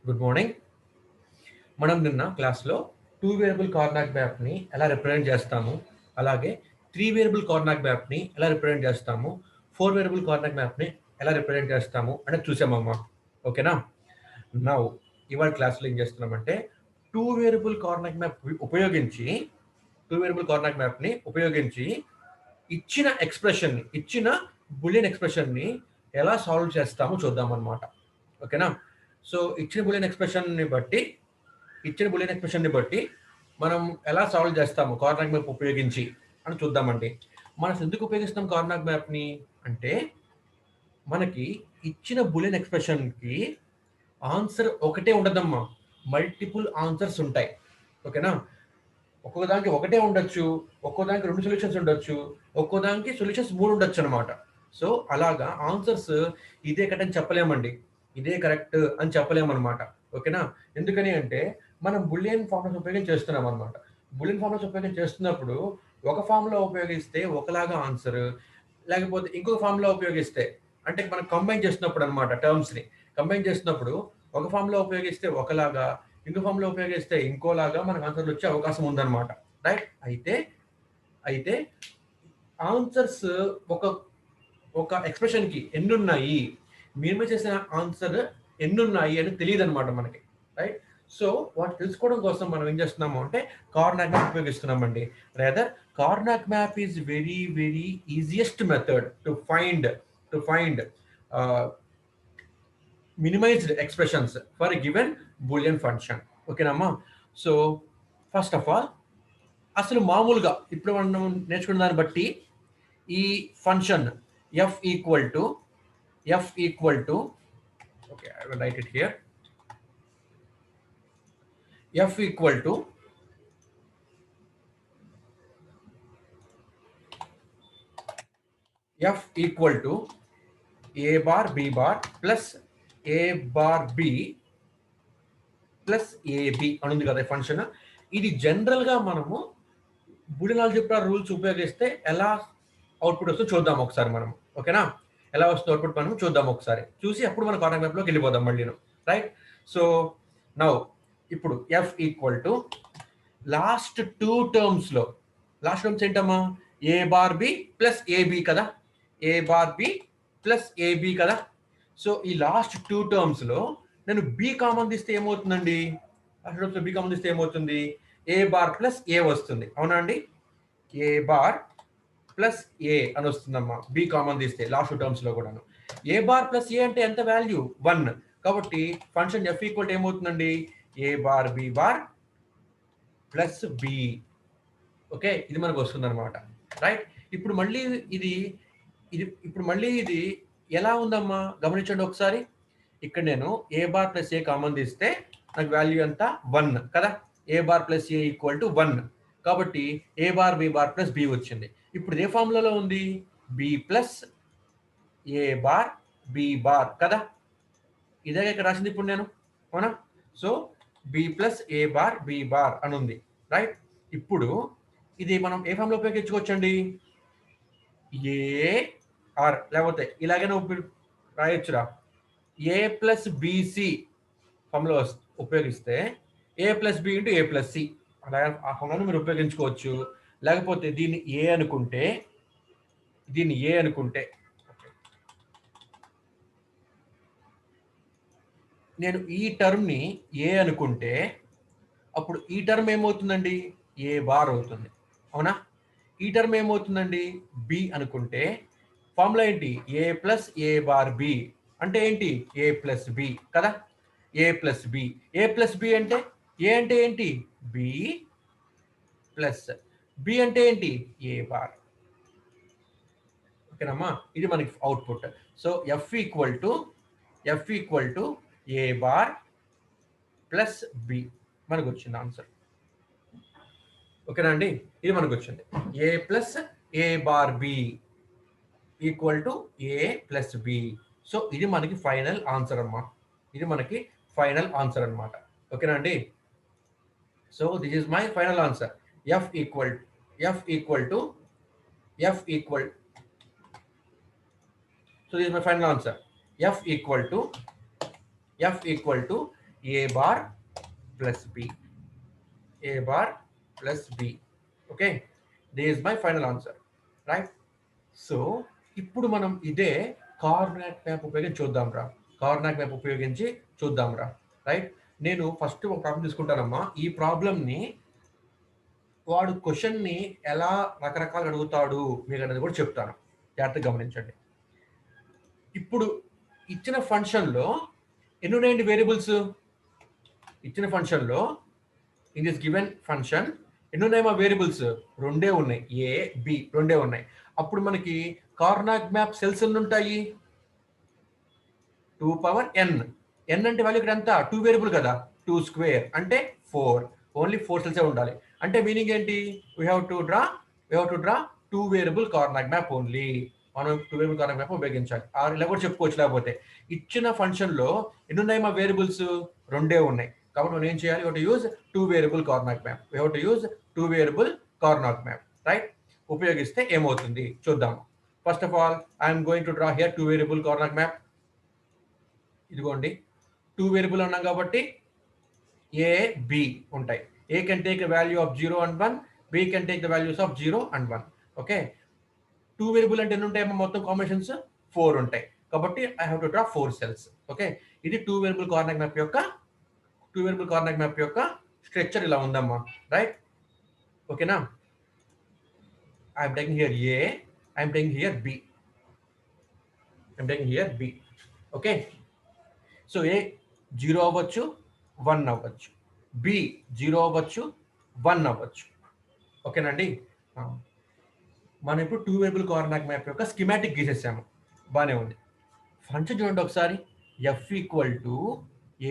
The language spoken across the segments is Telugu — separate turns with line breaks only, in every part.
Good morning. మనం నిన్న క్లాస్లో 2 వేరియబుల్ కార్నాక్ మ్యాప్ని ఎలా రిప్రజెంట్ చేస్తాము, అలాగే 3 వేరియబుల్ కార్నాక్ మ్యాప్ని ఎలా రిప్రజెంట్ చేస్తాము, 4 వేరియబుల్ కార్నాక్ మ్యాప్ని ఎలా రిప్రజెంట్ చేస్తాము అనేది చూసామమ్మా. ఓకేనా? నా ఇవాళ క్లాస్లో ఏం చేస్తున్నామంటే 2 వేరియబుల్ కార్నాక్ మ్యాప్ ఉపయోగించి 2 వేరియబుల్ కార్నాక్ మ్యాప్ని ఉపయోగించి ఇచ్చిన ఎక్స్ప్రెషన్ని, ఇచ్చిన బులియన్ ఎక్స్ప్రెషన్ని ఎలా సాల్వ్ చేస్తామో చూద్దాం అనమాట. ఓకేనా? సో ఇచ్చిన బులియన్ ఎక్స్ప్రెషన్ని బట్టి మనం ఎలా సాల్వ్ చేస్తాము కార్నాక్ మ్యాప్ ఉపయోగించి అని చూద్దామండి. మనం ఎందుకు ఉపయోగిస్తాం కార్నాక్ మ్యాప్ని అంటే, మనకి ఇచ్చిన బులియన్ ఎక్స్ప్రెషన్కి ఆన్సర్ ఒకటే ఉండదమ్మా, మల్టిపుల్ ఆన్సర్స్ ఉంటాయి. ఓకేనా? ఒక్కొక్క దానికి ఒకటే ఉండొచ్చు, ఒక్కో దానికి 2 సొల్యూషన్స్ ఉండొచ్చు, ఒక్కో దానికి సొల్యూషన్స్ 3 ఉండొచ్చు అనమాట. సో అలాగా ఆన్సర్స్ ఇదే కరెక్ట్ అని చెప్పలేమండి, ఇదే కరెక్ట్ అని చెప్పలేమన్నమాట. ఓకేనా? ఎందుకని అంటే మనం బులియన్ ఫార్ములాస్ ఉపయోగించి చేస్తున్నాం అనమాట. బులియన్ ఫార్ములాస్ ఉపయోగించి చేస్తున్నప్పుడు ఒక ఫార్ములా ఉపయోగిస్తే ఒకలాగా ఆన్సర్, లేకపోతే ఇంకొక ఫార్ములా ఉపయోగిస్తే, అంటే మనం కంబైన్ చేస్తున్నప్పుడు అనమాట, టర్మ్స్ని కంబైన్ చేస్తున్నప్పుడు ఒక ఫార్ములా ఉపయోగిస్తే ఒకలాగా, ఇంకో ఫామ్లో ఉపయోగిస్తే ఇంకోలాగా మనకు ఆన్సర్లు వచ్చే అవకాశం ఉందన్నమాట. రైట్? అయితే ఆన్సర్స్ ఒక ఒక ఎక్స్ప్రెషన్కి ఎన్ని ఉన్నాయి, మేము చేసిన ఆన్సర్ ఎన్ని ఉన్నాయి అని తెలియదు అనమాట మనకి. రైట్? సో వాటి తెలుసుకోవడం కోసం మనం ఏం చేస్తున్నాము అంటే కార్నాక్ మ్యాప్ ఉపయోగిస్తున్నామండి. Rather Karnaugh map is very very easiest method to find minimized expressions for a given boolean function. ఓకేనమ్మా? సో ఫస్ట్ ఆఫ్ ఆల్ అసలు మామూలుగా ఇప్పుడు మనం నేర్చుకున్న దాన్ని బట్టి ఈ function f equal to okay, I will write it here. f equal to a bar b bar plus a bar b plus ab అని ఉంది కదా ఫంక్షన్. ఇది జనరల్ గా మనము బూలియన్ ఆల్జీబ్రా రూల్స్ ఉపయోగిస్తే ఎలా అవుట్పుట్ వస్తుందో చూద్దాం ఒకసారి మనం. ఓకేనా? ఎలా వస్తుందో అవుట్పుట్ మనం చూద్దాం ఒకసారి, చూసి అప్పుడు మన కార్నాక్ మ్యాప్ లోకి వెళ్ళిపోదాం మళ్ళీ. రైట్? సో నౌ ఇప్పుడు F equal to last terms ఏంటమ్మా? ఏ బార్ బి ప్లస్ ఏబి కదా, A bar B plus AB కదా. సో ఈ లాస్ట్ టర్మ్స్ లో నేను బి కామన్ తీస్తే ఏమవుతుందండి? లాస్ట్ టర్మ్స్ లో బి కామన్ తీస్తే ఏమవుతుంది? ఏ బార్ ప్లస్ ఏ వస్తుంది, అవునా అండి? ఏ బార్ ప్లస్ ఏ అని వస్తుందమ్మా బి కామన్ తీస్తే లాస్ట్ టర్మ్స్ లో కూడాను. ఏ బార్ ప్లస్ ఏ అంటే ఎంత వాల్యూ? 1. కాబట్టి ఫంక్షన్ ఎఫ్ ఈక్వల్ ఏమవుతుందండి? A bar B bar plus B. Okay, ఇది మనకు వస్తుంది అనమాట. రైట్? ఇప్పుడు మళ్ళీ ఇది ఎలా ఉందమ్మా గమనించండి ఒకసారి. ఇక్కడ నేను A bar plus A common తీస్తే నాకు వాల్యూ ఎంత? 1 కదా. A bar plus A equal to 1. కాబట్టి A bar B bar plus B వచ్చింది. ఇప్పుడు ఏ ఫార్ములాలో ఉంది? B plus A bar B bar కదా. ఇదే ఇక్కడ రాసింది ఇప్పుడు నేను, అవునా? So B plus A bar B bar అని ఉంది. రైట్? ఇప్పుడు ఇది మనం ఏ ఫామ్లో ఉపయోగించుకోవచ్చండి? ఏ ఆర్ లేకపోతే ఇలాగైనా రాయొచ్చురా. ఏ ప్లస్ బిసి ఫామ్లో ఉపయోగిస్తే ఏ ప్లస్ బి ఇంటూ ఏ ప్లస్ సి, అలా ఆ ఫామ్లను మీరు ఉపయోగించుకోవచ్చు. లేకపోతే దీన్ని ఏ అనుకుంటే నేను ఈ టర్మ్ని ఏ అనుకుంటే అప్పుడు ఈ టర్మ్ ఏమవుతుందండి? ఏ బార్ అవుతుంది, అవునా? ఈ టర్మ్ ఏమవుతుందండి? బి అనుకుంటే ఫార్ములా ఏంటి? ఏ ప్లస్ ఏ బార్ బి అంటే ఏంటి? ఏ ప్లస్ బి కదా. ఏ ప్లస్ బి అంటే ఏ అంటే ఏంటి? బి ప్లస్ బి అంటే ఏంటి? A bar. ఓకేనమ్మా? ఇది మనకి output. So F equal to A bar plus B మనకు వచ్చింది ఆన్సర్. ఓకేనా అండి? ఇది మనకు వచ్చింది A plus A bar B equal to A plus B. So ఇది మనకి ఫైనల్ ఆన్సర్ అమ్మా, ఇది మనకి ఫైనల్ ఆన్సర్ అనమాట. ఓకేనా అండి? So this is my final answer. F equal to so this is my final answer. F equal to A bar plus B, A bar plus B. Okay, this is my final answer, right? So ఇప్పుడు మనం ఇదే కార్నాట్ మ్యాప్ ఉపయోగించి చూద్దాం రా, కార్నాట్ మ్యాప్ ఉపయోగించి చూద్దాం రా, రైట్? నేను ఫస్ట్ ఒక ప్రాబ్లం తీసుకుంటానమ్మా. ఈ ప్రాబ్లంని వాడు క్వశ్చన్ని ఎలా రకరకాలు అడుగుతాడు మీకు అనేది కూడా చెప్తాను, జాగ్రత్తగా గమనించండి. ఇప్పుడు ఇచ్చిన ఫంక్షన్లో ఎన్ని ఉన్నాయండి వేరియబుల్స్? ఇచ్చిన ఫంక్షన్లో ఇన్ దిస్ గివెన్ ఫంక్షన్ ఎన్ని ఉన్నాయి మా వేరియబుల్స్? రెండే ఉన్నాయి, ఏ బి రెండే ఉన్నాయి. అప్పుడు మనకి కార్నాట్ మ్యాప్ సెల్స్ ఎన్ని ఉంటాయి? 2 పవర్ n. n అంటే వాల్యూ ఇక్కడ ఎంత? 2 వేరియబుల్ కదా, 2 స్క్వేర్ అంటే 4. ఓన్లీ 4 సెల్సే ఉండాలి. అంటే మీనింగ్ ఏంటి? We have to draw 2 variable Karnaugh map only. మనం 2 వేరియబుల్ కార్నాట్ మ్యాప్ ఉపయోగించాలి. ఇలా కూడా చెప్పుకోవచ్చు. లేకపోతే ఇచ్చిన ఫంక్షన్లో ఎన్ని ఉన్నాయి మా వేరియబుల్స్? రెండే ఉన్నాయి. కాబట్టి మనం ఏం చేయాలి? We have to use 2 variable Karnaugh map. We have to use 2 variable Karnaugh map, right? ఉపయోగిస్తే ఏమవుతుంది చూద్దాం. First of all I'm going to draw here 2 variable Karnaugh map. ఇదిగోండి 2 వేరియబుల్ అన్నాం కాబట్టి ఏ బి ఉంటాయి. A can take the value of 0 and 1, B can take the values of 0 and 1. Okay, 2 variable అంటే ఎన్ని ఉంటాయి? మొత్తం కాంబినేషన్స్ 4 ఉంటాయి. కాబట్టి I have to draw 4 cells. Okay, ఇది 2 వేరియబుల్ కార్నాట్ మ్యాప్ యొక్క స్ట్రక్చర్ ఇలా ఉందమ్మా, రైట్? ఓకేనా? I'm taking here A, I'm taking here B. Okay, so A 0 అవ్వచ్చు, 1 అవ్వచ్చు, బి 0 అవ్వచ్చు, 1 అవ్వచ్చు. ఓకేనండి? మనం ఇప్పుడు 2 వేరియబుల్ కార్నాట్ మ్యాప్ యొక్క స్కీమాటిక్ గీసేసాము, బాగానే ఉంది. ఫంక్షన్ చూడండి ఒకసారి. F equal to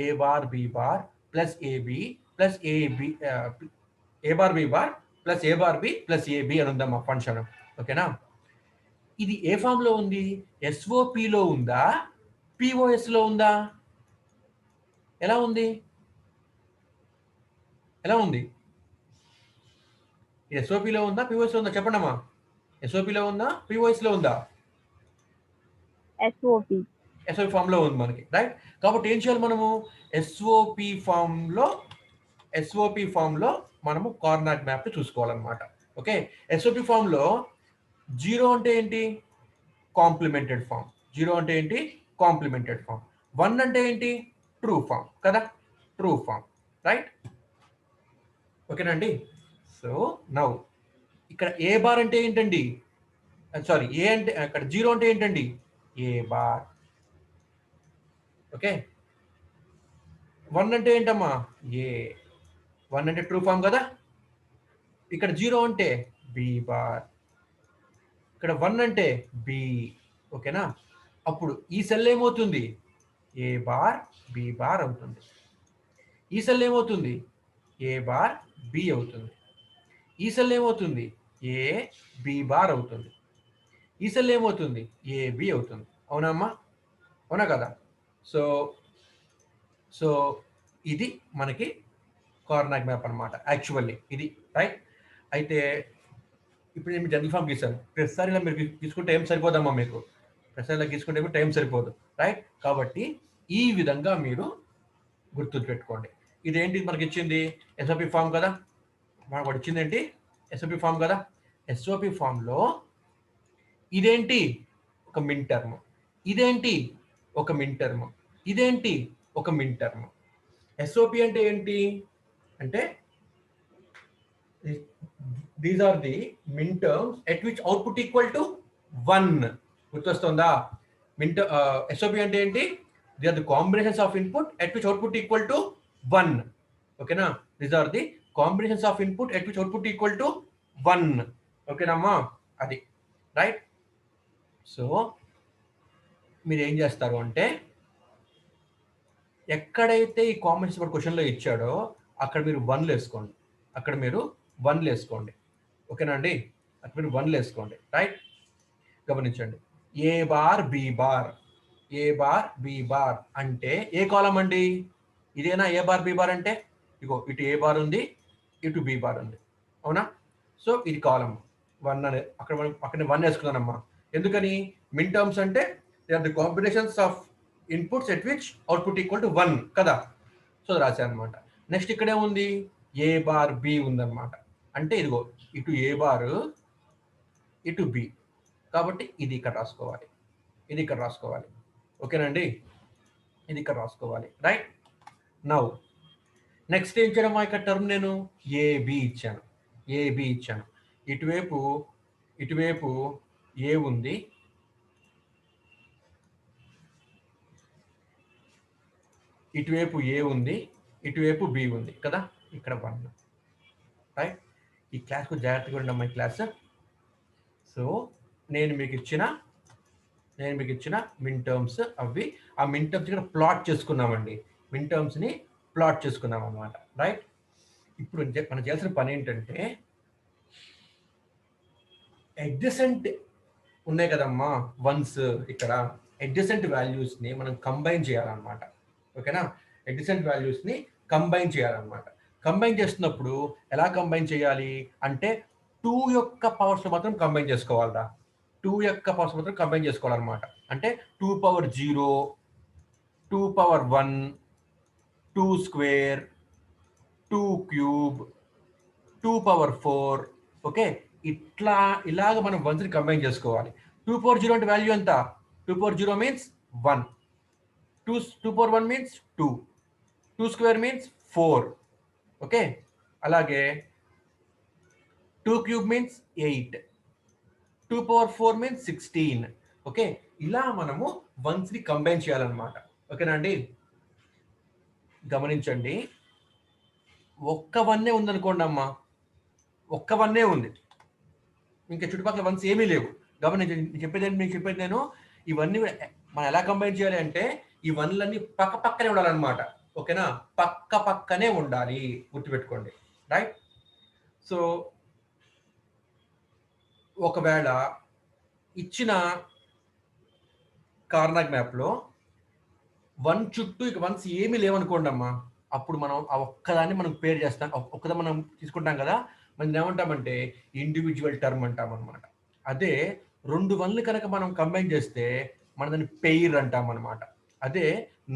A bar B bar plus AB plus AB, A bar B bar plus A bar B plus AB అని ఉందమ్మా ఫంక్షన్. ఓకేనా? ఇది ఏ ఫామ్ లో ఉంది? ఎస్ఓపిలో ఉందా, పిఓఎస్లో ఉందా? ఎలా ఉంది? ఎస్ఓపిలో ఉందా, పిఓఎస్లో ఉందా? చెప్పండి అమ్మా. ఎస్ఓపిలో ఉందా, పిఓఎస్లో ఉందా?
ఎస్ఓపి
ఫామ్ లో ఉంది మనకి, రైట్? కాబట్టి ఏం చేయాలి మనము? ఎస్ఓపి ఫామ్ లో మనము కార్నాట్ మ్యాప్ చూసుకోవాలన్నమాట. ఓకే, ఎస్ఓపి ఫామ్ లో 0 అంటే ఏంటి? Complimented form. 0 అంటే ఏంటి? Complimented form. 1 అంటే ఏంటి? ట్రూ ఫామ్ కదా, ట్రూ ఫామ్, రైట్? ఓకేనండి? సో నౌ ఇక్కడ ఏ బార్ అంటే ఏంటండి? సారీ, ఏ అంటే అక్కడ 0 అంటే ఏంటండి? ఏ బార్. ఓకే, 1 అంటే ఏంటమ్మా? ఏ. 1 అంటే ట్రూ ఫామ్ కదా. ఇక్కడ 0 అంటే బి బార్, ఇక్కడ 1 అంటే బి. ఓకేనా? అప్పుడు ఈ సెల్ ఏమవుతుంది? ఏ బార్ బి బార్ అవుతుంది. ఈ సెల్ ఏమవుతుంది? ఏ బార్ బి అవుతుంది. ఈ సెల్ ఏమవుతుంది? ఏ బి బార్ అవుతుంది. ఈ సెల్ ఏమవుతుంది? ఏ బి అవుతుంది. అవునా అమ్మా? అవునా కదా? సో ఇది మనకి కార్నాట్ మ్యాప్ అనమాట యాక్చువల్లీ ఇది, రైట్? అయితే ఇప్పుడు నేను జనరల్ ఫామ్ గీసాను. ప్రతిసారి ఇలా మీరు తీసుకుంటే ఏం సరిపోదమ్మా మీకు? ప్రతిసారి ఇలా తీసుకుంటే టైం సరిపోదు, రైట్? కాబట్టి ఈ విధంగా మీరు గుర్తుపెట్టుకోండి. ఇదేంటి మనకి ఇచ్చింది? ఎస్ఓపి ఫామ్ కదా. మనకు ఇచ్చింది ఏంటి? ఎస్ఓపి ఫామ్ కదా. ఎస్ఓపి ఫామ్లో ఇదేంటి? ఒక మిన్ టర్మ్. ఇదేంటి? ఒక మిన్ టర్మ్. ఇదేంటి? ఒక మిన్ టర్మ్. ఎస్ఓపి అంటే ఏంటి అంటే these are the min terms at which output equal to 1. గుర్తొస్తుందా? ఎస్ఓపి అంటే ఏంటి? The are the combinations of input at which output equal to 1. ఓకేనా? These are the combinations of input at which output equal to 1. ఓకేనమ్మా? అది రైట్. సో మీరు ఏం చేస్తారు అంటే ఎక్కడైతే ఈ కాంబినేషన్ ఇప్పుడు క్వశ్చన్లో ఇచ్చాడో అక్కడ మీరు 1 వేసుకోండి. ఓకేనా అండి? అక్కడ మీరు 1 వేసుకోండి, రైట్? గమనించండి. ఏ బార్ బి బార్ అంటే ఏ కాలం అండి? ఇదేనా ఏ బార్ బి బార్ అంటే? ఇగో ఇటు ఏ బార్ ఉంది, ఇటు బి బార్ ఉంది. అవునా? సో ఇది కాలం 1 అనే అక్కడ 1 వేసుకున్నానమ్మా. ఎందుకని? మిన్ టర్మ్స్ అంటే they are the combinations of inputs at which output equal to 1 కదా. సో రాశాను అనమాట. నెక్స్ట్ ఇక్కడే ఉంది ఏ బార్ బి ఉందన్నమాట. అంటే ఇదిగో ఇటు ఏ బార్ ఇటు బి, కాబట్టి ఇది ఇక్కడ రాసుకోవాలి, ఇది ఇక్కడ రాసుకోవాలి. ఓకేనండి, ఇది ఇక్కడ రాసుకోవాలి. రైట్ నౌ నెక్స్ట్ ఏం చేయడం, ఇక్కడ టర్మ్ నేను ఏబి ఇచ్చాను, ఏబి ఇచ్చాను. ఇటువైపు ఇటువైపు ఏ ఉంది, ఇటువైపు ఏ ఉంది, ఇటువైపు బి ఉంది కదా, ఇక్కడ 1. రైట్, ఈ క్లాస్కు జాగ్రత్తగా ఉండమ్మా ఈ క్లాస్. సో నేను మీకు ఇచ్చిన మిన్ టర్మ్స్ అవి, ఆ మిన్ టర్మ్స్ ఇక్కడ ప్లాట్ చేసుకున్నామండి, మిన్ టర్మ్స్ని ప్లాట్ చేసుకున్నాం అన్నమాట. రైట్, ఇప్పుడు మనం చేయాల్సిన పని ఏంటంటే అడ్జసెంట్ ఉన్నాయి కదమ్మా వన్స్, ఇక్కడ అడ్జసెంట్ వాల్యూస్ని మనం కంబైన్ చేయాలన్నమాట. ఓకేనా, అడ్జసెంట్ వాల్యూస్ని కంబైన్ చేయాలన్నమాట. కంబైన్ చేస్తున్నప్పుడు ఎలా కంబైన్ చేయాలి అంటే 2 యొక్క పవర్స్ మాత్రం కంబైన్ చేసుకోవాలరా, 2 యొక్క పవర్స్ మాత్రం కంబైన్ చేసుకోవాలన్నమాట. అంటే 2 power 0, 2 power 1, 2 square, 2 cube, 2 power 4. Okay, ఇలాగ మనం వన్స్ని కంబైన్ చేసుకోవాలి. 2 పవర్ 0 అంటే వాల్యూ ఎంత, 2 power 0 means 1, 2 power 1 means 2, 2 square means 4. Okay, అలాగే 2 cube means 8, 2 power 4 means 16. Okay, ఇలా మనము వన్స్ని కంబైన్ చేయాలన్నమాట. ఓకేనా అండి, గమనించండి. ఒక్క వన్నే ఉందనుకోండి అమ్మా, ఒక్క వన్నే ఉంది, ఇంకా చుట్టుపక్కల వన్స్ ఏమీ లేవు. గమనించండి, చెప్పేది నేను ఇవన్నీ మనం ఎలా కంబైన్ చేయాలి అంటే ఈ వన్లన్నీ పక్క పక్కనే ఉండాలన్నమాట. ఓకేనా, పక్క పక్కనే ఉండాలి, గుర్తుపెట్టుకోండి. రైట్, సో ఒకవేళ ఇచ్చిన కార్నాగ్ మ్యాప్లో 1 చుట్టూ ఇక వన్స్ ఏమీ లేవనుకోండి అమ్మా, అప్పుడు మనం ఆ ఒక్కదాన్ని మనం పేర్ చేస్తాం, ఒక్కదాన్ని మనం తీసుకుంటాం కదా, మనం ఏమంటామంటే ఇండివిజువల్ టర్మ్ అంటాం అనమాట. అదే 2 వన్లు కనుక మనం కంబైన్ చేస్తే మనం దాన్ని పెయిర్ అంటాం అనమాట. అదే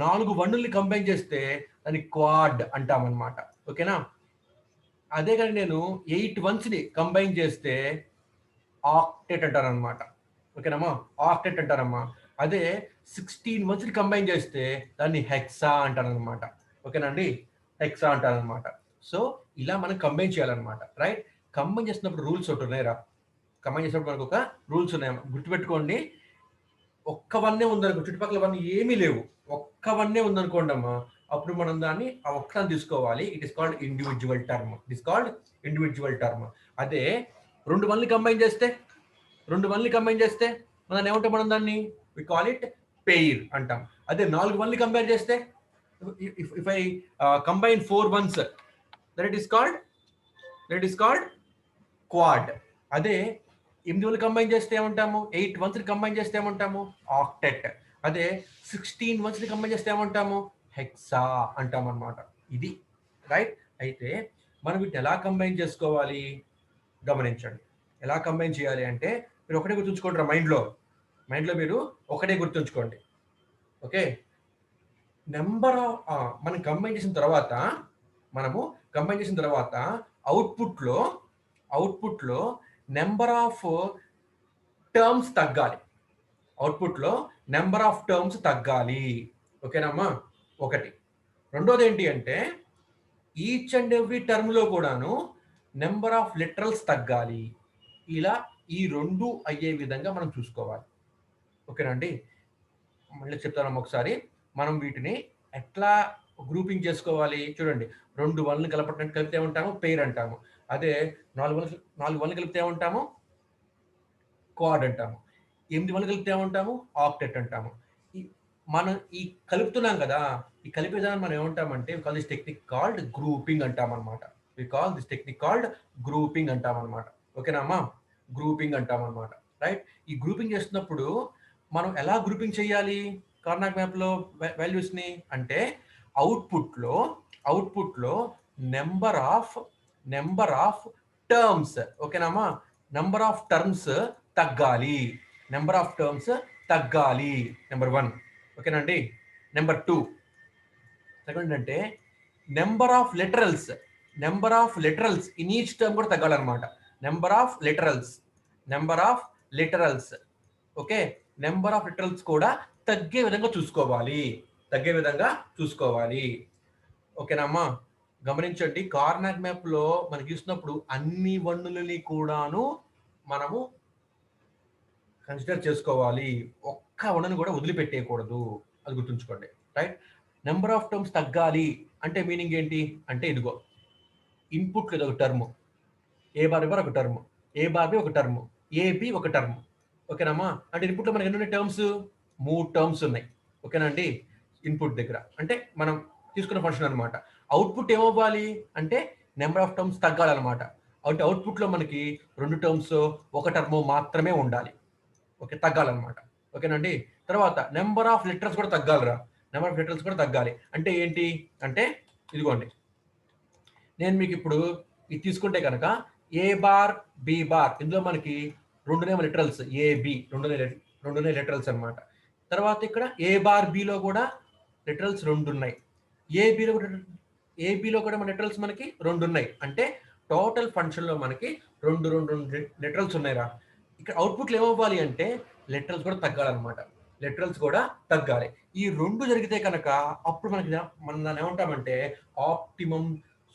4 వన్నుల్ని కంబైన్ చేస్తే దాన్ని క్వాడ్ అంటాం అనమాట. ఓకేనా, అదే కానీ నేను 8 వన్స్ని కంబైన్ చేస్తే ఆక్టెట్ అంటారనమాట. ఓకేనమ్మా, ఆక్టెట్ అంటారమ్మా. అదే 16 వన్స్ని కంబైన్ చేస్తే దాన్ని హెక్సా అంటారనమాట. ఓకేనండి, హెక్సా అంటారనమాట. సో ఇలా మనం కంబైన్ చేయాలన్నమాట. రైట్, కంబైన్ చేసినప్పుడు రూల్స్ ఒకటి ఉన్నాయిరా, కంబైన్ చేసినప్పుడు మనకు ఒక రూల్స్ ఉన్నాయి, గుర్తుపెట్టుకోండి. ఒక్క వన్నే ఉందనుకో, చుట్టుపక్కల వన్ ఏమీ లేవు, ఒక్క వన్నే ఉందనుకోండి అమ్మా, అప్పుడు మనం దాన్ని ఆ ఒక్కదాన్ని తీసుకోవాలి. It is called individual term, it is called individual term. అదే 2 వన్లు కంబైన్ చేస్తే మనం ఏమంటాం, మనం దాన్ని వి కాల్ ఇట్ పెయిర్ అంటాం. అదే 4 వన్లు కంబైన్ చేస్తే, if I combine 4 once, that it is called quad. అదే 8 వన్లు కంబైన్ చేస్తే ఏమంటాము, 8 వన్స్ని కంబైన్ చేస్తే ఏమంటాము, ఆక్టెట్. అదే 16 వన్స్ని కంబైన్ చేస్తే ఏమంటాము, హెక్సా అంటాం అనమాట. ఇది రైట్. అయితే మనం వీటిని ఎలా కంబైన్ చేసుకోవాలి, గమనించండి. ఎలా కంబైన్ చేయాలి అంటే మీరు ఒకటే గుర్తుంచుకోండి, మైండ్లో మీరు ఒకటే గుర్తుంచుకోండి. ఓకే, నెంబర్ ఆఫ్ మనం కంబైన్ చేసిన తర్వాత అవుట్పుట్లో నెంబర్ ఆఫ్ టర్మ్స్ తగ్గాలి, ఓకేనమ్మా, ఒకటి. రెండోది ఏంటి అంటే ఈచ్ అండ్ ఎవ్రీ టర్మ్లో కూడాను నెంబర్ ఆఫ్ లిటరల్స్ తగ్గాలి. ఇలా ఈ 2 అయ్యే విధంగా మనం చూసుకోవాలి. ఓకేనండి, మళ్ళీ చెప్తాను ఒకసారి. మనం వీటిని ఎట్లా గ్రూపింగ్ చేసుకోవాలి చూడండి. 2 వన్లు కలిపితే ఏమంటాము, పెయిర్ అంటాము. అదే 4 వన్లు కలిపితే ఏమంటాము, క్వాడ్ అంటాము. 8 వన్లు కలిపితే ఏమంటాము, ఆక్టెట్ అంటాము. మనం ఈ కలుపుతున్నాం కదా, ఈ కలిపే విధానం మనం ఏమంటామంటే we call this technique called grouping అంటాం అనమాట. ఓకేనా అమ్మా, గ్రూపింగ్ అంటాం అనమాట. రైట్, ఈ గ్రూపింగ్ చేస్తున్నప్పుడు మనం ఎలా గ్రూపింగ్ చేయాలి కార్నాగ్ మ్యాప్లో వాల్యూస్ని అంటే అవుట్పుట్లో నెంబర్ ఆఫ్ టర్మ్స్, ఓకేనామా, నెంబర్ ఆఫ్ టర్మ్స్ తగ్గాలి, నెంబర్ 1. ఓకేనండి, నెంబర్ 2 సెకండ్ అంటే number of literals in each term కూడా తగ్గాలన్నమాట. Number of literals okay, number of literals కూడా తగ్గే విధంగా చూసుకోవాలి. ఓకేనా అమ్మా? గమనించండి, కార్నాక్ మ్యాప్ లో మనకి చూసినప్పుడు అన్ని వన్నులని కూడాను మనము కన్సిడర్ చేసుకోవాలి. ఒక్క వన్నుని కూడా వదిలిపెట్టేయకూడదు, అది గుర్తుంచుకోండి. రైట్? నెంబర్ ఆఫ్ టర్మ్స్ తగ్గాలి అంటే మీనింగ్ ఏంటి అంటే, ఇదిగో ఇన్పుట్ ఒక టర్మ్, ఏ బార్ ఒక టర్మ్, ఏ బార్ బి ఒక టర్మ్, ఏబి ఒక టర్మ్. ఓకేనమ్మా? అంటే ఇన్పుట్ లో మనకి ఎన్ని ఉన్నాయి టర్మ్స్? 3 టర్మ్స్ ఉన్నాయి. ఓకేనా అండి? ఇన్పుట్ దగ్గర అంటే మనం తీసుకున్న ఫంక్షన్ అనమాట. అవుట్పుట్ ఏమవ్వాలి అంటే నెంబర్ ఆఫ్ టర్మ్స్ తగ్గాలన్నమాట. అంటే అవుట్పుట్ లో మనకి 2 టర్మ్స్, ఒక టర్మ్ మాత్రమే ఉండాలి. ఓకే, తగ్గాలన్నమాట. ఓకేనండి? తర్వాత నెంబర్ ఆఫ్ లిటరల్స్ కూడా తగ్గాలి. అంటే ఏంటి అంటే, ఇదిగోండి, నేను మీకు ఇప్పుడు ఇది తీసుకుంటే కనుక ఏ బార్ బి బార్, ఇందులో మనకి 2 లిటరల్స్ ఏబి, 2 లిటరల్స్ అనమాట. తర్వాత ఇక్కడ ఏ బార్ బిలో కూడా లిటరల్స్ 2 ఉన్నాయి. ఏబిలో కూడా మన లిటరల్స్ మనకి 2 ఉన్నాయి. అంటే టోటల్ ఫంక్షన్ లో మనకి 2 లిటరల్స్ ఉన్నాయిరా. ఇక్కడ అవుట్పుట్లు ఏమవ్వాలి అంటే లిటరల్స్ కూడా తగ్గాలి. ఈ 2 జరిగితే కనుక అప్పుడు మనం దాన్ని ఏమంటామంటే ఆప్టిమం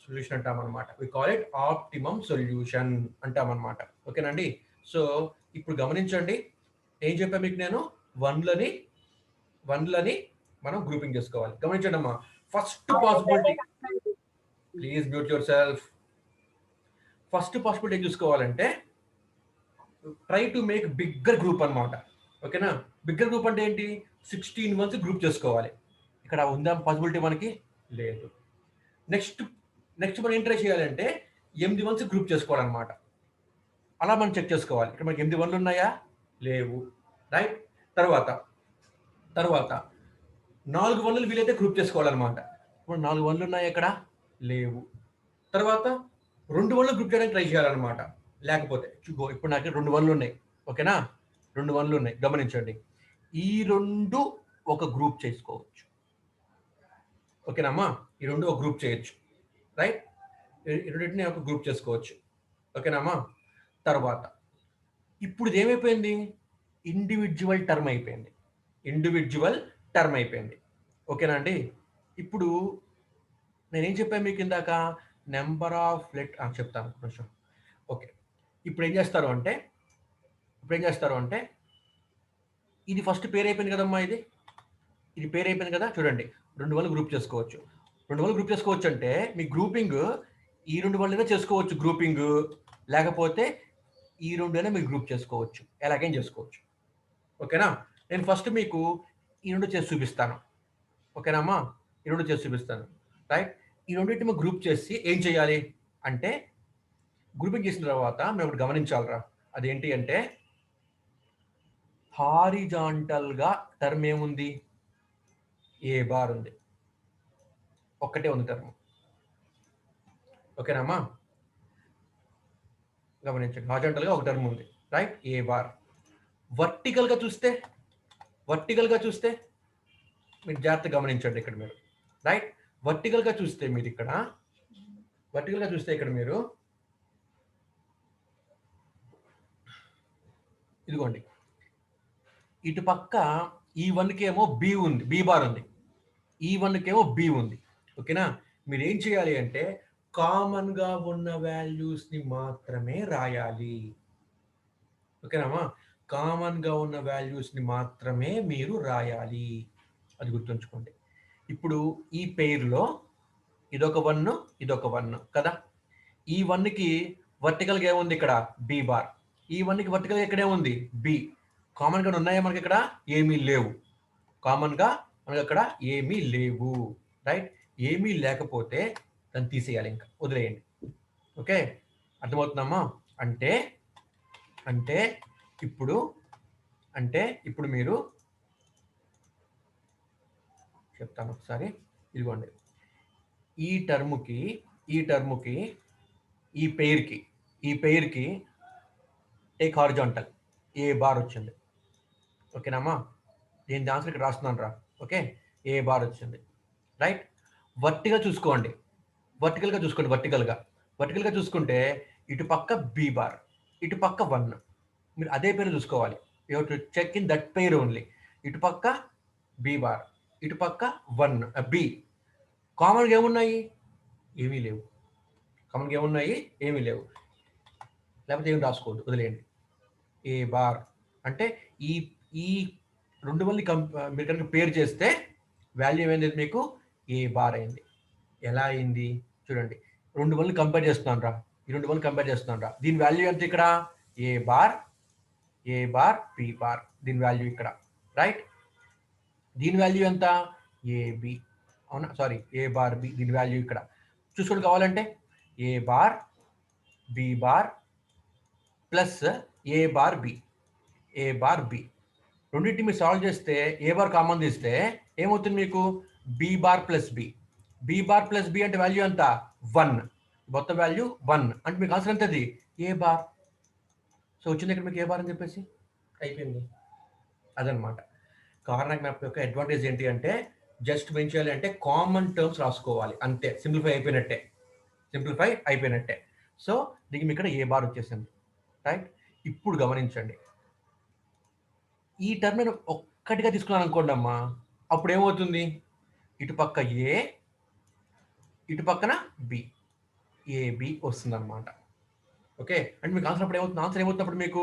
సొల్యూషన్ అంటాం అనమాట. We call it optimum solution అంటాం అనమాట. ఓకేనండి? సో ఇప్పుడు గమనించండి, ఏం చెప్పా మీకు నేను, వన్లని మనం గ్రూపింగ్ చేసుకోవాలి. గమనించండి అమ్మా, first possibility, please mute your self. First possibility ఏం చూసుకోవాలంటే try to make bigger group అనమాట. ఓకేనా? బిగ్గర్ గ్రూప్ అంటే ఏంటి? 16 వన్స్ గ్రూప్ చేసుకోవాలి. ఇక్కడ ఉందా పాసిబిలిటీ? మనకి లేదు. నెక్స్ట్ మనం ఏం ట్రై చేయాలంటే 8 వన్స్ గ్రూప్ చేసుకోవాలన్నమాట. అలా మనం చెక్ చేసుకోవాలి. ఇక్కడ మనకి 8 వన్లు ఉన్నాయా? లేవు. రైట్? తర్వాత 4 వన్లు వీలైతే గ్రూప్ చేసుకోవాలన్నమాట. ఇప్పుడు 4 వన్లు ఉన్నాయి, ఇక్కడ లేవు. తర్వాత 2 వన్లు గ్రూప్ చేయడానికి ట్రై చేయాలన్నమాట. లేకపోతే ఇప్పుడు నాకు 2 వన్లు ఉన్నాయి. ఓకేనా? 2 వన్లు ఉన్నాయి, గమనించండి. ఈ 2 ఒక గ్రూప్ చేసుకోవచ్చు. ఓకేనమ్మా? ఈ 2 ఒక గ్రూప్ చేయొచ్చు. రైట్? ఈ రెండింటిని ఒక గ్రూప్ చేసుకోవచ్చు. ఓకేనమ్మా? తర్వాత ఇప్పుడు ఇది ఏమైపోయింది? ఇండివిజువల్ టర్మ్ అయిపోయింది. ఓకేనా అండి? ఇప్పుడు నేనేం చెప్పాను మీకు ఇందాక, నెంబర్ ఆఫ్ చెప్తాను కొంచెం. ఓకే, ఇప్పుడు ఏం చేస్తారు అంటే ఇది ఫస్ట్ పేరు అయిపోయింది కదమ్మా, ఇది పేరు అయిపోయింది కదా. చూడండి, 2 వల్ల గ్రూప్ చేసుకోవచ్చు. 2 వల్ల గ్రూప్ చేసుకోవచ్చు అంటే మీ గ్రూపింగ్ ఈ 2 వల్లైనా చేసుకోవచ్చు గ్రూపింగ్, లేకపోతే ఈ 2 అయినా మీరు గ్రూప్ చేసుకోవచ్చు, ఎలాగైనా చేసుకోవచ్చు. ఓకేనా? నేను ఫస్ట్ మీకు ఈ 2 చేసి చూపిస్తాను. ఓకేనమ్మా? ఈ 2 చేసి చూపిస్తాను. రైట్? ఈ రెండింటిని గ్రూప్ చేసి ఏం చేయాలి అంటే, గ్రూపింగ్ చేసిన తర్వాత మేము ఒకటి గమనించాలిరా. అదేంటి అంటే, హారిజాంటల్ గా టర్మ్ ఏముంది? ఏ బార్ ఉంది, ఒక్కటే ఉంది టర్మ్. ఓకేనమ్మా? గమనించండి, హారిజాంటల్ గా ఒక టర్మ్ ఉంది. రైట్? ఏ బార్. వర్టికల్ గా చూస్తే మీరు జాగ్రత్తగా గమనించండి ఇక్కడ మీరు. రైట్? వర్టికల్ గా చూస్తే ఇక్కడ మీరు ఇదిగోండి, ఇటు పక్క ఈ 1కి ఏమో బి బార్ ఉంది, ఈ 1కి ఏమో బి ఉంది. ఓకేనా? మీరు ఏం చేయాలి అంటే కామన్ గా ఉన్న వాల్యూస్ ని మాత్రమే రాయాలి. ఓకేనామా? కామన్ గా ఉన్న వాల్యూస్ ని మాత్రమే మీరు రాయాలి, అది గుర్తుంచుకోండి. ఇప్పుడు ఈ పేరులో ఇదొక 1, ఇదొక 1 కదా. ఈ 1కి వర్టికల్ గా ఏముంది? ఇక్కడ బి బార్. ఈ 1కి వర్టికల్ గా ఇక్కడే ఉంది బి. కామన్ గా ఉన్నాయా మనకి? ఇక్కడ ఏమీ లేవు. రైట్? ఏమీ లేకపోతే దాన్ని తీసేయాలి, ఇంకా వదిలేయండి. ఓకే, అర్థమవుతుందమ్మా? అంటే ఇప్పుడు మీరు చెప్తాను ఒకసారి. ఇదిగోండి, ఈ టర్ముకి ఈ పేరుకి టేక్ హారిజాంటల్ ఏ బార్ వచ్చింది. ఓకేనమ్మా? దీని ఆన్సర్ ఇక్కడ రాస్తున్నాను రా. ఓకే, ఏ బార్ వచ్చింది. రైట్? వర్టికల్ చూసుకోండి, వర్టికల్గా చూసుకోండి. వర్టికల్గా చూసుకుంటే ఇటు పక్క బి బార్, ఇటు పక్క 1. మీరు అదే పేరు చూసుకోవాలి. You have to check in that pair only. ఇటు పక్క బి బార్, ఇటు పక్క 1 బి. కామన్గా ఏమున్నాయి? ఏమీ లేవు. కామన్గా ఏమున్నాయి? ఏమీ లేవు. లేకపోతే ఏమి రాసుకోవద్దు, వదిలేయండి. ఏ బార్ అంటే ఈ ఈ రెండు వల్ని మీరు కనుక పేరు చేస్తే వాల్యూ ఏమైంది మీకు? ఏ బార్ అయింది. ఎలా అయింది చూడండి. రెండు వల్ని కంపేర్ చేస్తున్నాను రా, ఈ రెండు వల్ని కంపేర్ చేస్తున్నాను రా. దీని వాల్యూ ఎంత ఇక్కడ? ఏ బార్ బి బార్, దీని వాల్యూ ఇక్కడ, రైట్. దీని వాల్యూ ఎంత? ఏబి, అవునా? సారీ, ఏ బార్ బి, దీని వాల్యూ ఇక్కడ చూసుకోండి. కావాలంటే ఏ bar B bar plus A bar B, A bar B రెండింటిని మీరు సాల్వ్ చేస్తే ఏ బార్ కామన్ తీస్తే ఏమవుతుంది మీకు? B bar plus B. B bar plus B అంటే వాల్యూ ఎంత? 1. మొత్తం వాల్యూ 1 అంటే మీకు ఆన్సర్ ఎంత? అది ఏ బార్. సో వచ్చింది ఇక్కడ మీకు ఏ బార్ అని చెప్పేసి అయిపోయింది. అదనమాట కార్నాక్ మ్యాప్ యొక్క అడ్వాంటేజ్ ఏంటి అంటే, జస్ట్ ఏం చేయాలి అంటే కామన్ టర్మ్స్ రాసుకోవాలి అంతే. సింప్లిఫై అయిపోయినట్టే. సో దీనికి ఇక్కడ ఏ బార్ వచ్చేసింది, రైట్. ఇప్పుడు గమనించండి, ఈ టర్మ్ నేను ఒక్కటిగా తీసుకున్నాను అనుకోండి అమ్మా, అప్పుడు ఏమవుతుంది? ఇటు పక్క ఏ, ఇటు పక్కన బి, ఏబి వస్తుంది అనమాట. ఓకే, అంటే మీకు ఆన్సర్ అప్పుడు ఏమవుతుంది? ఆన్సర్ ఏమవుతున్నప్పుడు మీకు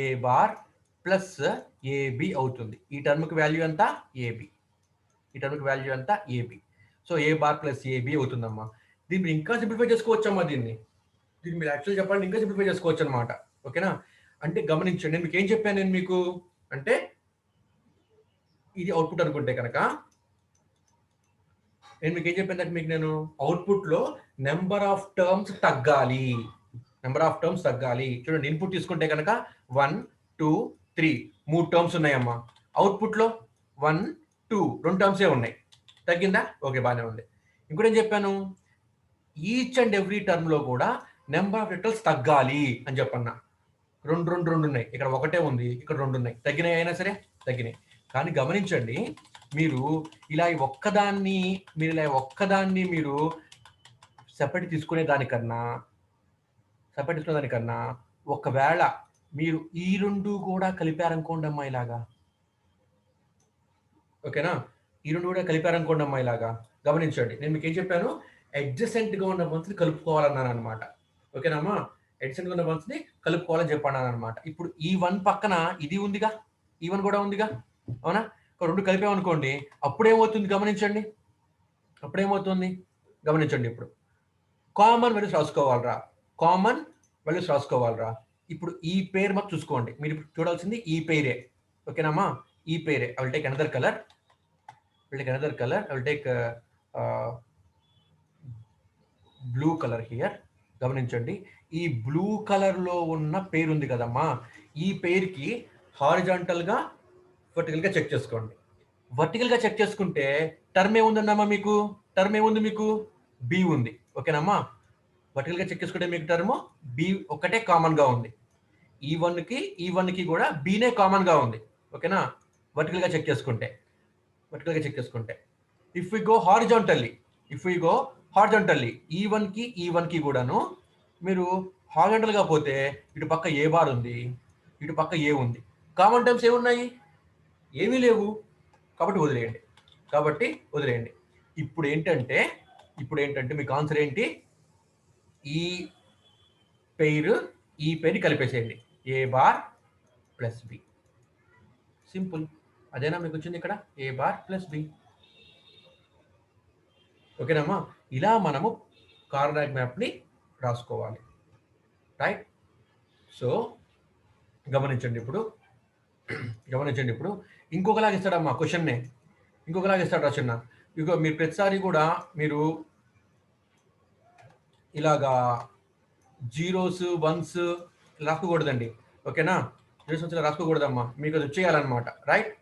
ఏ బార్ ప్లస్ ఏబి అవుతుంది. ఈ టర్మ్కి వాల్యూ ఎంత? ఏబి. ఈ టర్మ్కి వాల్యూ ఎంత? ఏబి. సో ఏ బార్ ప్లస్ ఏబి అవుతుందమ్మా. దీన్ని మీరు ఇంకా సింప్లిఫై చేసుకోవచ్చమ్మా. దీన్ని మీరు యాక్చువల్ చెప్పాలంటే ఇంకా సింప్లిఫై చేసుకోవచ్చు అనమాట. ఓకేనా? అంటే గమనించండి, నేను మీకు ఏం చెప్పాను? నేను మీకు అంటే ఇది అవుట్పుట్ అనుకుంటే కనుక నేను మీకు ఏం చెప్పాను? మీకు నేను అవుట్పుట్లో నెంబర్ ఆఫ్ టర్మ్స్ తగ్గాలి. చూడండి, ఇన్పుట్ తీసుకుంటే కనుక 1 2 3 3 టర్మ్స్ ఉన్నాయమ్మా. అవుట్పుట్లో 1 2 2 టర్మ్సే ఉన్నాయి. తగ్గిందా? ఓకే, బాగానే ఉంది. ఇంకోటి ఏం చెప్పాను? ఈచ్ అండ్ ఎవ్రీ టర్మ్లో కూడా నెంబర్ ఆఫ్ లెటర్స్ తగ్గాలి అని చెప్పన్నా. 2 ఉన్నాయి, ఇక్కడ ఒకటే ఉంది, ఇక్కడ 2 ఉన్నాయి. తగ్గినాయి అయినా సరే? తగ్గినాయి. కానీ గమనించండి, మీరు ఇలా ఒక్కదాన్ని మీరు సెపరేట్ తీసుకునే దానికన్నా ఒకవేళ మీరు ఈ రెండు కూడా కలిపారనుకోండి అమ్మా ఇలాగా. ఓకేనా? ఈ రెండు కూడా కలిపారనుకోండి అమ్మా ఇలాగా. గమనించండి, నేను మీకు ఏం చెప్పాను? అడ్జసెంట్గా ఉన్న వన్స్ని కలుపుకోవాలన్నాను అనమాట. ఓకేనమ్మా? అడ్జసెంట్గా ఉన్న వన్స్ని కలుపుకోవాలని చెప్పాను అనమాట. ఇప్పుడు ఈ 1 పక్కన ఇది ఉందిగా, ఈ 1 కూడా ఉందిగా, అవునా? రెండు కలిపామనుకోండి, అప్పుడేమవుతుంది? గమనించండి, ఇప్పుడు కామన్ వాల్యూస్ రాసుకోవాలరా. ఇప్పుడు ఈ పేరు మాకు చూసుకోండి. మీరు ఇప్పుడు చూడాల్సింది ఈ పేరే. ఓకేనమ్మా? ఈ పేరే. I will take another colour. I will take blue colour here. గమనించండి, ఈ బ్లూ కలర్లో ఉన్న పేరు ఉంది కదమ్మా, ఈ పేరుకి హారిజాంటల్గా వర్టికల్గా చెక్ చేసుకోండి. వర్టికల్గా చెక్ చేసుకుంటే టర్మ్ ఏముందన్నమ్మా మీకు? బి ఉంది. ఓకేనమ్మా? వర్టికల్గా చెక్ చేసుకుంటే మీకు టర్మ్ బి ఒకటే కామన్గా ఉంది. ఈ వన్కి కూడా బీనే కామన్గా ఉంది. ఓకేనా? వర్టికల్గా చెక్ చేసుకుంటే. ఇఫ్ వి గో హారిజాంటల్లీ, ఈ వన్కి కూడాను మీరు హారిజాంటల్గా పోతే ఇటు పక్క ఏ బార్ ఉంది, ఇటు పక్క ఏ ఉంది. కామన్ టర్మ్స్ ఏమున్నాయి? ఏమీ లేవు. కాబట్టి వదిలేయండి. ఇప్పుడు ఏంటంటే మీకు ఆన్సర్ ఏంటి? ఈ పేరు కలిపేసేయండి. ఏ బార్ ప్లస్ బి. సింపుల్. అదేనా మీకు వచ్చింది ఇక్కడ? A bar plus B. ఓకేనమ్మా? ఇలా మనము కార్నాక్ మ్యాప్ని రాసుకోవాలి, రైట్. సో గమనించండి ఇప్పుడు ఇంకొకలాగా ఇస్తాడమ్మా క్వశ్చన్నే. ఇంకొకలాగా ఇస్తాడు రచన. ఇక మీరు ప్రతిసారి కూడా మీరు ఇలాగా జీరోస్ వన్స్ రాసుకోకూడదండి. ఓకేనా? జీరోస్ వన్స్ రాసుకోకూడదమ్మా. మీకు అది వచ్చేయాలన్నమాట, రైట్.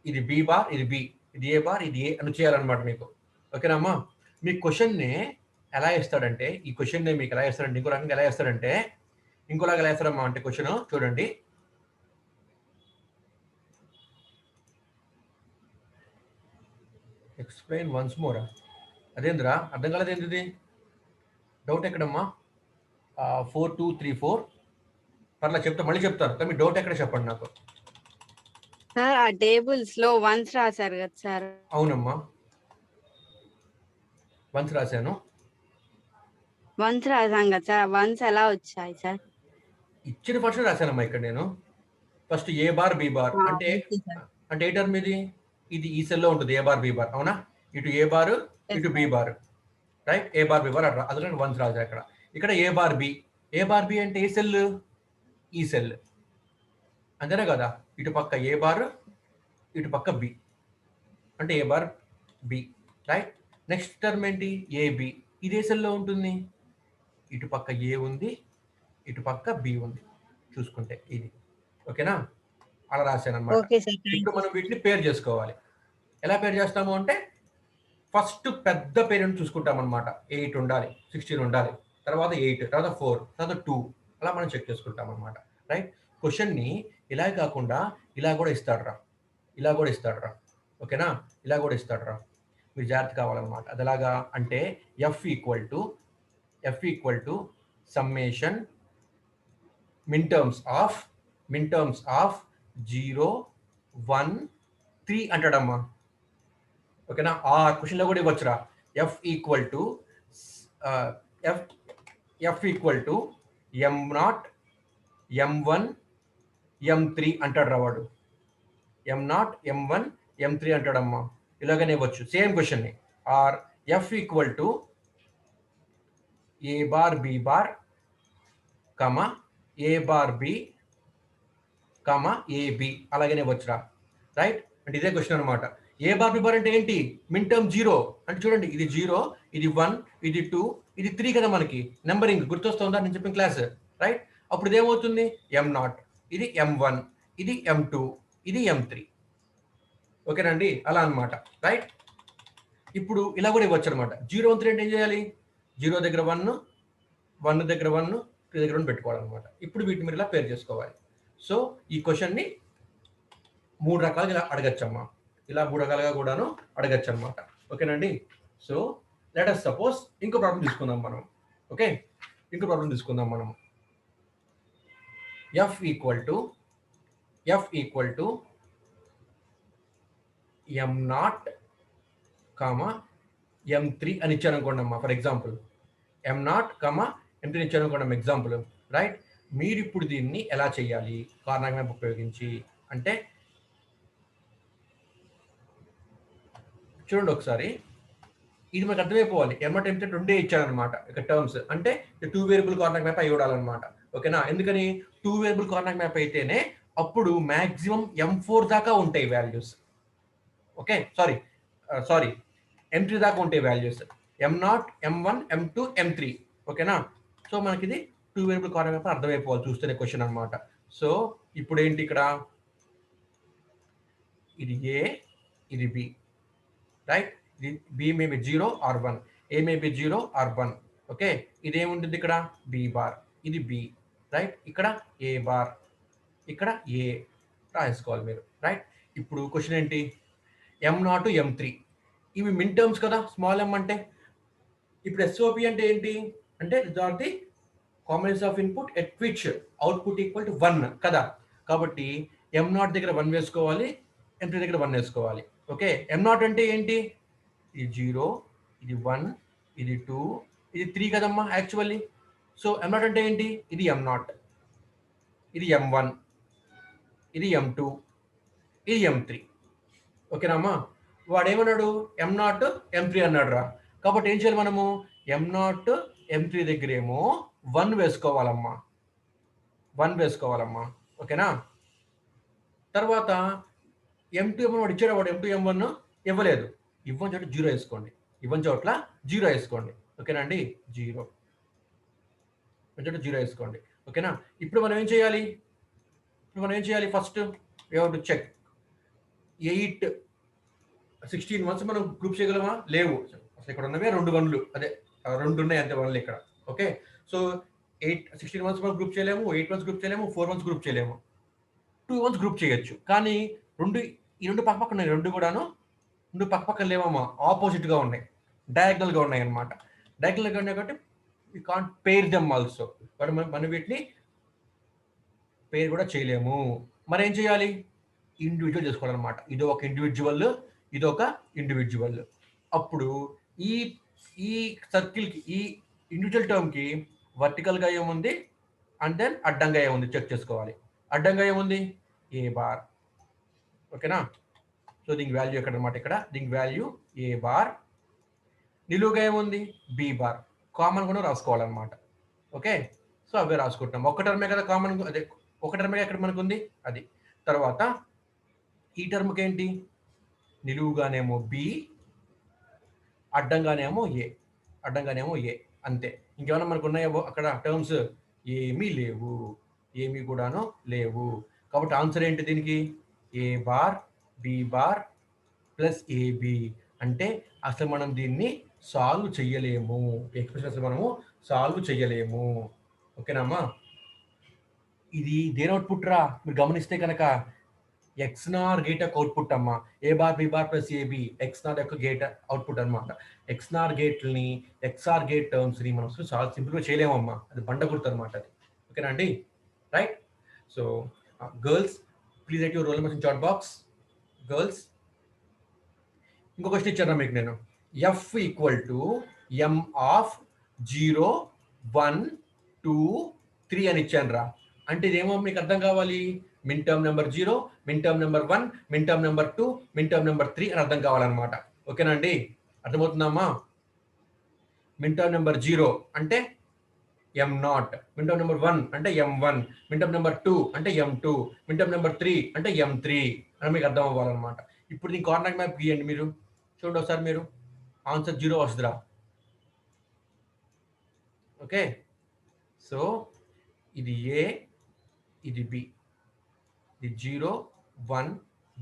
ఇది బి బార్, ఇది బి, ఇది ఏ బార్, ఇది ఏ అని చేయాలన్నమాట మీకు. ఓకేనమ్మా? మీ క్వశ్చన్నే ఎలా ఇస్తాడంటే, మీకు ఎలా ఇస్తాడంటే ఇంకో రకంగా ఇంకోలాగా ఎలా ఇస్తాడమ్మా అంటే క్వశ్చన్ చూడండి. ఎక్స్ప్లెయిన్ వన్స్ మోరా. అదేంద్రా, అర్థం కాలేదు ఏంటిది? డౌట్ ఎక్కడమ్మా? 4234 పర్లా చెప్తా, మళ్ళీ చెప్తాను కానీ మీ డౌట్ ఎక్కడ చెప్పండి నాకు.
సార్ ఆ టేబుల్స్ లో వన్స్ రాశారు కదా సార్?
అవునమ్మా, వన్స్ రాశాను.
వన్స్ రాసాం కదా సార్, వన్స్ ఎలా వచ్చాయి సార్?
ఇచ్చిన ఫంక్షన్ రాశానమ్మా ఇక్కడ నేను. ఫస్ట్ ఏ బార్ బి బార్ అంటే అంటే ఏ టర్మ్ ఇది? ఇది ఈ సెల్లో ఉంటుంది ఏ బార్ బి బార్, అవునా? ఇటు ఏ బార్ ఇటు బి బార్, రైట్? ఏ బార్ బి బార్ అట్లా, అందుకని వన్స్ రాజా ఇక్కడ. ఇక్కడ A bar B, A bar B అంటే ఏ సెల్? ఈ సెల్, అంతేనా కదా? ఇటు పక్క ఏ బార్, ఇటు పక్క బి, అంటే A bar B, right? Next term ఏంటి? ఏబి, ఇదే సెల్లో ఉంటుంది. ఇటు పక్క ఏ ఉంది, ఇటు పక్క బి ఉంది, చూసుకుంటే ఇది. ఓకేనా? అలా రాశాను అనమాట. ఇప్పుడు మనం వీటిని పేర్ చేసుకోవాలి. ఎలా పేర్ చేస్తాము అంటే ఫస్ట్ పెద్ద పేరెంట్ చూసుకుంటాం అనమాట. 8 ఉండాలి, 16 ఉండాలి, తర్వాత 8, తర్వాత 4, తర్వాత 2, అలా మనం చెక్ చేసుకుంటాం అనమాట, రైట్? క్వశ్చన్ని ఇలా కాకుండా ఇలా కూడా ఇస్తాడురా, ఇలా కూడా ఇస్తాడురా, ఓకేనా? ఇలా కూడా ఇస్తాడురా, మీరు జాగ్రత్త కావాలన్నమాట. అది ఎలాగా అంటే F equal to summation min terms of 0, 1, 3 అంటాడమ్మా. ఓకేనా? ఆ క్వశ్చన్లో కూడా ఇవ్వచ్చురా. F equal to M0, M1, M3 అంటాడు రా వాడు. M0, M1, M3 అంటాడమ్మా. ఇలాగనే ఇవ్వచ్చు సేమ్ క్వశ్చన్ని. Or F equal to A bar B bar comma A bar B comma AB, అలాగనే ఇవ్వచ్చురా, రైట్? అంటే ఇదే క్వశ్చన్ అనమాట. ఏ బార్ బి బార్ అంటే ఏంటి? మిన్ టర్మ్ 0 అంటే చూడండి, ఇది 0, ఇది 1, ఇది 2, ఇది 3 కదా మనకి నెంబరింగ్ గుర్తొస్తుందా నేను చెప్పిన క్లాస్, రైట్? అప్పుడు ఇదేమవుతుంది? M0, ఇది M1, ఇది M2, ఇది M3. ఓకేనండి? అలా అనమాట, రైట్? ఇప్పుడు ఇలా కూడా ఇవ్వచ్చు అనమాట. 0, 1, 3 అంటే ఏం చేయాలి? 0 దగ్గర 1, 1 దగ్గర 1, 3 దగ్గర 1 పెట్టుకోవాలన్నమాట. ఇప్పుడు వీటిని మీరు ఇలా పేర్ చేసుకోవాలి. సో ఈ క్వశ్చన్ని 3 రకాలుగా ఇలా అడగచ్చమ్మా. ఇలా 3 రకాలుగా కూడాను అడగచ్చు అనమాట. ఓకేనండి? సో లెట్ us సపోజ్ ఇంకో ప్రాబ్లం తీసుకుందాం మనం. ఓకే, ఇంకో ప్రాబ్లం తీసుకుందాం మనం. F equal to M0, M3 అని ఇచ్చాను అనుకోండి అమ్మా. ఫర్ ఎగ్జాంపుల్ M0, M3 ఇచ్చాను అనుకోండి ఎగ్జాంపుల్, రైట్? మీరు ఇప్పుడు దీన్ని ఎలా చేయాలి కార్నాగ్ మ్యాప్ ఉపయోగించి అంటే చూడండి ఒకసారి, ఇది మనకు అర్థమైపోవాలి. M0, M3 రెండే ఇచ్చారనమాట ఇక టర్మ్స్, అంటే 2 వేరియబుల్ కార్నాగ్ మ్యాప్ అయి ఉండాలన్నమాట. ఓకేనా? ఎందుకని 2 వేరియబుల్ కార్నాగ్ మ్యాప్ అయితేనే అప్పుడు మాక్సిమం M4 దాకా ఉంటాయి వాల్యూస్. ఓకే, సారీ M3 దాకా ఉంటాయి values. M0, M1, M2, M3. ఓకేనా? సో మనకి ఇది 2 వేరియబుల్ కార్నాగ్ మ్యాప్ అర్థమైపోవాలి చూస్తేనే క్వశ్చన్ అనమాట. సో ఇప్పుడు ఏంటి ఇక్కడ? ఇది ఏ, ఇది బి, రైట్? ఇది B may be 0 or 1, A may be 0 or 1. Okay, ఇది ఏముంటుంది ఇక్కడ? బి బార్, ఇది బి, రైట్? ఇక్కడ ఏ బార్, ఇక్కడ ఏ రాసుకోవాలి మీరు, రైట్? ఇప్పుడు క్వశ్చన్ ఏంటి? M0, M3 ఇవి మిన్ టర్మ్స్ కదా, స్మాల్ m అంటే. ఇప్పుడు SOP అంటే ఏంటి అంటే this are the combination of input at which output equal to 1 కదా. కాబట్టి M0 దగ్గర 1 వేసుకోవాలి, M3 దగ్గర 1 వేసుకోవాలి. ఓకే, M0 అంటే ఏంటి? ఇది 0, ఇది 1, ఇది 2, ఇది 3 కదమ్మా యాక్చువల్లీ. సో M0 అంటే ఏంటి? ఇది M0, ఇది M1, ఇది M2, ఇది M3. ఓకేనమ్మా? వాడు ఏమన్నాడు? M0, M3 అన్నాడు రా. కాబట్టి ఏం చేయాలి మనము? M0, M3 దగ్గర ఏమో 1 వేసుకోవాలమ్మా, 1 వేసుకోవాలమ్మా. ఓకేనా? తర్వాత M2 ఏమో వాడు ఇచ్చాడు, వాడు M2, M1 ఇవ్వలేదు. ఇవ్వని చోట 0 వేసుకోండి, ఇవ్వని చోట్ల 0 వేసుకోండి. ఓకేనా అండి? 0 చోట 0 వేసుకోండి. ఓకేనా? ఇప్పుడు మనం ఏం చేయాలి? First we have to check 8, 16 ones మనం గ్రూప్ చేయగలమా? లేవు. అసలు ఇక్కడ ఉన్నవే 2 వన్లు, అదే 2 ఉన్నాయి అంతే వన్లు ఇక్కడ. ఓకే, సో 16 వన్స్ మనం గ్రూప్ చేయలేము, 8 వన్స్ గ్రూప్ చేయలేము, 4 వన్స్ గ్రూప్ చేయలేము. 2 వన్స్ గ్రూప్ చేయొచ్చు. కానీ ఈ రెండు పక్క ఉన్నాయి, 2 కూడాను 2 పక్క లేవమ్మా, ఆపోజిట్గా ఉన్నాయి, డయాగ్నల్గా ఉన్నాయి అనమాట. డయాగ్నల్గా ఉన్నాయి కాబట్టి you can't pair them also. But మనం వీటిని పేరు కూడా చేయలేము. మరి ఏం చేయాలి? ఇండివిజువల్ చేసుకోవాలన్నమాట. ఇది ఒక ఇండివిజువల్, ఇది ఒక ఇండివిజువల్. అప్పుడు ఈ ఈ సర్కిల్కి, ఈ ఇండివిజువల్ టర్మ్కి వర్టికల్గా ఏముంది అండ్ దెన్ అడ్డంగా ఏముంది చెక్ చేసుకోవాలి. అడ్డంగా ఏముంది? ఏ బార్. ఓకేనా? సో దీనికి వాల్యూ ఎక్కడ అనమాట? ఇక్కడ దీనికి వాల్యూ ఏ బార్. నిలువుగా ఏముంది? B bar. కామన్ కూడా రాసుకోవాలన్నమాట. ఓకే, సో అవే రాసుకుంటాం. ఒక టర్మే కదా కామన్, అదే ఒక టర్మే ఎక్కడ మనకు ఉంది అది. తర్వాత ఈ టర్మ్కి ఏంటి? నిలువుగానేమో బి, అడ్డంగానేమో ఏ. అడ్డంగానేమో ఏ, అంతే. ఇంకేమైనా మనకు ఉన్నాయో అక్కడ టర్మ్స్? ఏమీ లేవు, ఏమీ కూడాను లేవు. కాబట్టి ఆన్సర్ ఏంటి దీనికి? A bar B bar plus AB. అంటే అసలు మనం దీన్ని సాల్వ్ చెయ్యలేము. ఎక్స్ప్రెషన్ అసలు మనము సాల్వ్ చెయ్యలేము. ఓకేనమ్మా? ఇది దేని అవుట్పుట్ రా? మీరు గమనిస్తే కనుక ఎక్స్నార్ గేట్ యొక్క అవుట్పుట్ అమ్మా. A bar B bar plus AB XNOR యొక్క గేట్ అవుట్పుట్ అనమాట. ఎక్స్నార్ గేట్ని, ఎక్స్ఆర్ గేట్ టర్మ్స్ని మనం చాలా సింపుల్గా చేయలేమమ్మా. అది బండ గుర్తు అనమాట అది. ఓకేనా అండి? Right. So girls please write your roll numbers in chat box. Girls, ఇంకో క్వశ్చన్ ఇచ్చారా మీకు నేను? F equal to M of 0, 1, 2, 3 అని ఇచ్చాను రా. అంటే ఇదేమో మీకు అర్థం కావాలి, min term number 0, min term number 1, min term number 2, min term number 3 అని అర్థం కావాలన్నమాట. ఓకేనా అండి? అర్థమవుతుందమ్మా? మిన్ టర్మ్ నెంబర్ 0 అంటే m0, మిన్ టర్మ్ నెంబర్ 1 అంటే m1, మిన్ టర్మ్ నెంబర్ 2 అంటే m2, మిన్ టర్మ్ నెంబర్ 3 అంటే m3 అని మీకు అర్థం అవ్వాలన్నమాట. ఇప్పుడు దీని కార్నర్ మ్యాప్ గీయండి మీరు. చూడండి ఒకసారి మీరు. ఆన్సర్ 0 వస్తుందిరా. ఓకే, సో ఇది ఏ, ఇది బి. ఇది 0, 1,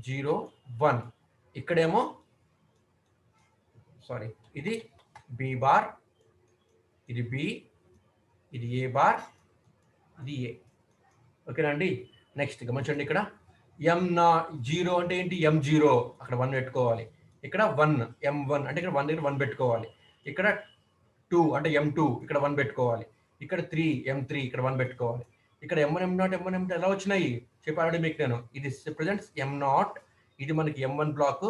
0, 1. ఇక్కడేమో సారీ, ఇది బి బార్, ఇది బి, ఇది ఏ బార్, ఇది ఏ. ఓకేనా అండి? నెక్స్ట్ గమనించండి, ఇక్కడ m0 అంటే ఏంటి? m0 అక్కడ 1 పెట్టుకోవాలి. ఇక్కడ 1 m1 అంటే ఇక్కడ 1 దగ్గర 1 పెట్టుకోవాలి. ఇక్కడ 2 అంటే m2 ఇక్కడ 1 పెట్టుకోవాలి. ఇక్కడ 3 m3 ఇక్కడ 1 పెట్టుకోవాలి. ఇక్కడ m1 m0 m1 m2 ఎలా వచ్చినాయి చెప్పాలంటే మీకు నేను. ఇది రిప్రజెంట్స్ m0, ఇది మనకి m1 బ్లాక్,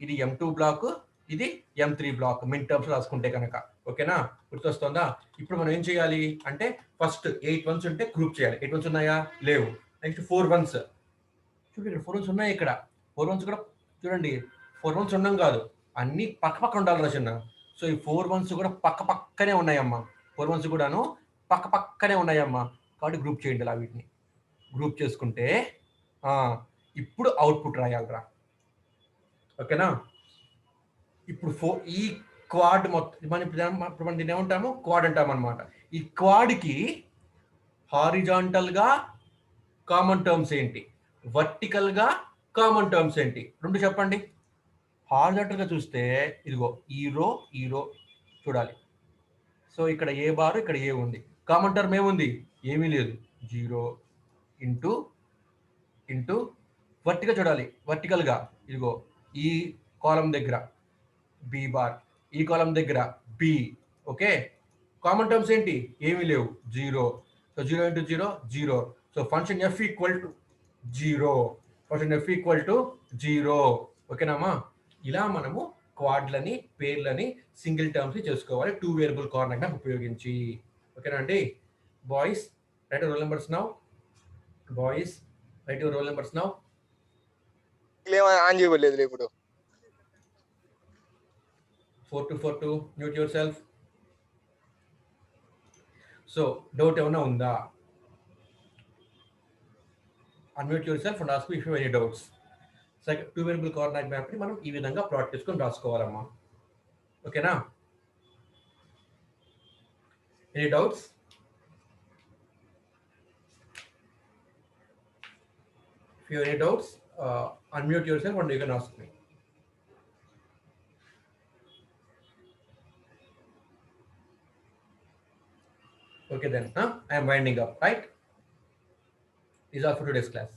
ఇది m2 బ్లాక్, ఇది m3 బ్లాక్ మిన్ టర్మ్స్ రాసుకుంటే కనుక. ఓకేనా? గుర్తొస్తుందా? ఇప్పుడు మనం ఏం చేయాలి అంటే ఫస్ట్ 8 1s ఉంటే గ్రూప్ చేయాలి. 8 1s ఉన్నాయా? లేవు. Next 4 1s. చూడండి ఇక్కడ 4 1s ఉన్నాయి. ఇక్కడ 4 1s కూడా చూడండి. 4 1s ఉన్నాం కాదు, అన్ని పక్క పక్క ఉండాలి రచన. సో ఈ 4 1s కూడా పక్క పక్కనే ఉన్నాయమ్మా. 4 1s కూడాను పక్క పక్కనే ఉన్నాయమ్మా. కాబట్టి గ్రూప్ చేయండి ఇలా. వీటిని గ్రూప్ చేసుకుంటే ఇప్పుడు అవుట్పుట్ రాయాలరా. ఓకేనా? ఇప్పుడు ఈ క్వాడ్ మొత్తం మనం దీన్ని ఏమంటాము? క్వాడ్ అంటాం అనమాట. ఈ క్వాడ్కి హారిజాంటల్గా కామన్ టర్మ్స్ ఏంటి, వర్టికల్గా కామన్ టర్మ్స్ ఏంటి? రెండు చెప్పండి. హారిజాంటల్గా చూస్తే ఇదిగో ఈ రో చూడాలి. సో ఇక్కడ ఏ బారు, ఇక్కడ ఏ ఉంది. కామన్ టర్మ్ ఏముంది? ఏమీ లేదు. 0 ఇంటూ వర్టికల్ చూడాలి. వర్టికల్గా ఇదిగో ఈ కాలం దగ్గర బి బార్, ఈ కాలం దగ్గర బి. ఓకే, కామన్ టర్మ్స్ ఏంటి? ఏమీ లేవు. 0. So 0 into 0 0. So function F equal to 0. Function F equal to 0. ఓకేనామా? ఇలా మనము క్వాడ్లని, పేర్లని, సింగిల్ టర్మ్స్ చేసుకోవాలి 2 వేరియబుల్ కార్నర్ మ్యాప్ ఉపయోగించి. ఓకేనా అండి? Boys right role numbers now. Boys right role numbers now.
On చేయలేదు ఇప్పుడు.
4242 mute your self. So doubt ఏమైనా ఉందా? Unmute your self and ask me if you any doubts. Second 2 variable coordinate map ని మనం ఈ విధంగా ప్లాట్ చేసుకొని రాసుకోవాలమ్మా. ఓకేనా? Any doubts? If you have any doubts, unmute yourself and you can ask me. Okay then, I am winding up, right? These are for today's class.